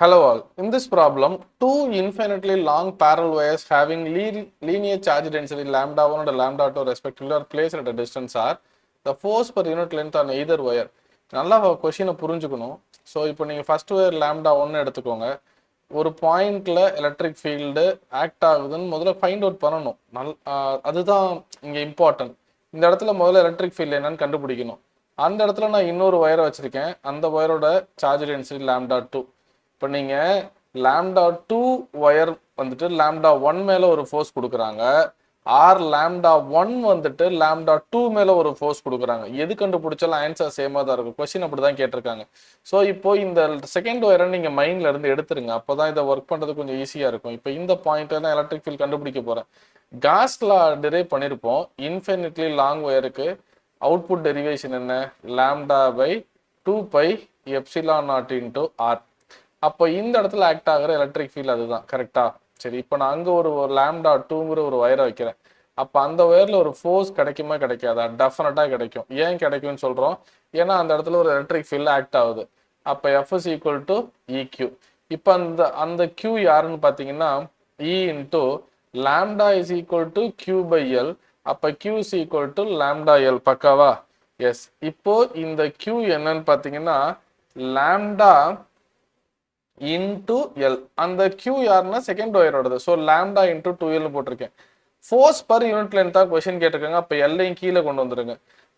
Hello all. In this problem, two infinitely long parallel wires having linear charge density lambda 1 and lambda 2 respectively are placed at a distance r. The force per unit length on either wire. நல்லா கொஸ்டினை புரிஞ்சுக்கணும். So இப்போ நீங்கள் first wire lambda 1 எடுத்துக்கோங்க. ஒரு பாயிண்ட்ல electric field act ஆகுதுன்னு முதல்ல ஃபைண்ட் அவுட் பண்ணணும். அதுதான் இங்கே இம்பார்ட்டன்ட். இந்த இடத்துல முதல்ல எலக்ட்ரிக் ஃபீல்டு என்னன்னு கண்டுபிடிக்கணும். அந்த இடத்துல நான் இன்னொரு ஒயரை வச்சிருக்கேன். அந்த ஒயரோட சார்ஜ் டென்சிட்டி லேம்டா 2. இப்போ நீங்கள் லேம்டா 2 ஒயர் வந்துட்டு லேம்டா 1 மேலே ஒரு ஃபோர்ஸ் கொடுக்குறாங்க. ஆர் லேம்டா 1 வந்துட்டு லேம்டா 2 மேலே ஒரு ஃபோர்ஸ் கொடுக்குறாங்க. எது கண்டுபிடிச்சாலும் ஆன்சர் சேமாக தான் இருக்கும். கொஸ்டின் அப்படி தான் கேட்டிருக்காங்க. ஸோ இப்போ இந்த செகண்ட் ஒயரை நீங்கள் மைண்டில் இருந்து எடுத்துருங்க. அப்போ தான் இதை ஒர்க் பண்ணுறது கொஞ்சம் ஈஸியாக இருக்கும். இப்போ இந்த பாயிண்ட்டில் தான் எலக்ட்ரிக் ஃபீல்ட் கண்டுபிடிக்க போகிறேன். காஸ்லா டிரைவ் பண்ணியிருப்போம். இன்ஃபினிட்லி லாங் ஒயருக்கு அவுட்புட் டெரிவேஷன் என்ன? Lambda by 2 by epsilon naught into R. அப்போ இந்த இடத்துல ஆக்ட் ஆகிற எலக்ட்ரிக் ஃபீல்ட் அதுதான். கரெக்டா? சரி, இப்போ நான் அங்கே ஒரு லேம்டா 2ங்கிற ஒரு ஒயரை வைக்கிறேன். அப்போ அந்த ஒயரில் ஒரு ஃபோர்ஸ் கிடைக்குமா கிடைக்காதா? டெஃபினட்டாக கிடைக்கும். ஏன் கிடைக்கும்னு சொல்கிறோம்? ஏன்னா அந்த இடத்துல ஒரு எலக்ட்ரிக் ஃபீல்டு ஆக்ட் ஆகுது. அப்போ F is equal to E Q. இப்போ அந்த கியூ யாருன்னு பார்த்தீங்கன்னா E into lambda is equal to Q by L. அப்போ Q is equal to lambda L. பக்காவா? எஸ். இப்போ இந்த கியூ என்னன்னு பார்த்தீங்கன்னா லேம்டா இன்டூ எல். அந்த கியூ யாருன்னா செகண்ட் ஒயரோடது. ஸோ லேம்டா இன்டூ 2L போட்டிருக்கேன். ஃபோர்ஸ் பர் யூனிட் லென்த்தாக கொஸ்டின் கேட்டிருக்காங்க. அப்போ எல்லையும் கீழே கொண்டு வந்துருங்க.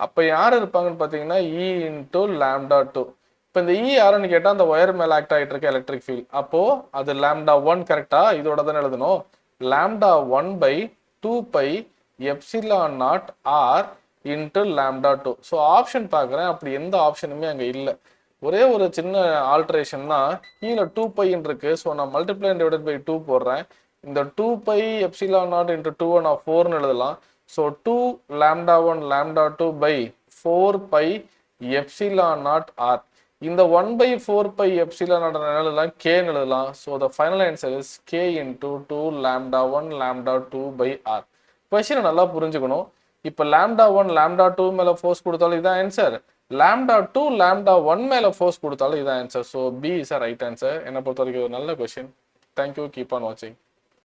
அப்போ யார் இருப்பாங்கன்னு பார்த்தீங்கன்னா இ இன்டூ லேம்டா 2. இப்போ இந்த இ யாருன்னு கேட்டால் அந்த ஒயர் மேலே ஆக்ட் ஆகிட்டு இருக்க எலக்ட்ரிக் ஃபீல்ட். அப்போது அது லேம்டா 1 கரெக்டா? இதோட தானே எழுதணும். Lambda 1 by 2 by epsilon naught R into lambda 2. So option பார்க்குறேன். அப்படி எந்த ஆப்ஷனுமே அங்கே இல்லை. ஒரே ஒரு சின்ன ஆல்ட்ரேஷன்னா கீழே 2 பைன்னு இருக்கு. ஸோ நான் மல்டிப்ளை டிவைடட் பை 2 போடுறேன். இந்த 2 பை எப்சிலான் நாட் இன்டூ 2 நான் 4ன்னு எழுதலாம். So 2 lambda 1 lambda 2 by 4 by epsilon naught R. இந்த 1 பை 4 பை எப்சிலான் நாட் எழுதலாம், கேன்னு எழுதலாம். So the final answer is K into 2 lambda 1 lambda 2 by R. கொஸ்டினை நல்லா புரிஞ்சுக்கணும். இப்போ லேம்டா 1 லேம்டா 2 மேலே ஃபோர்ஸ் கொடுத்தாலும் இதான் ஆன்சர். லேம்டா 2 லேம்டா 1 மேலே ஃபோர்ஸ் கொடுத்தாலும் இதான் answer. So B is a right answer. என்னை பொறுத்த வரைக்கும் ஒரு நல்ல கொஸ்டின். தேங்க்யூ. கீப் ஆன் வாட்சிங்.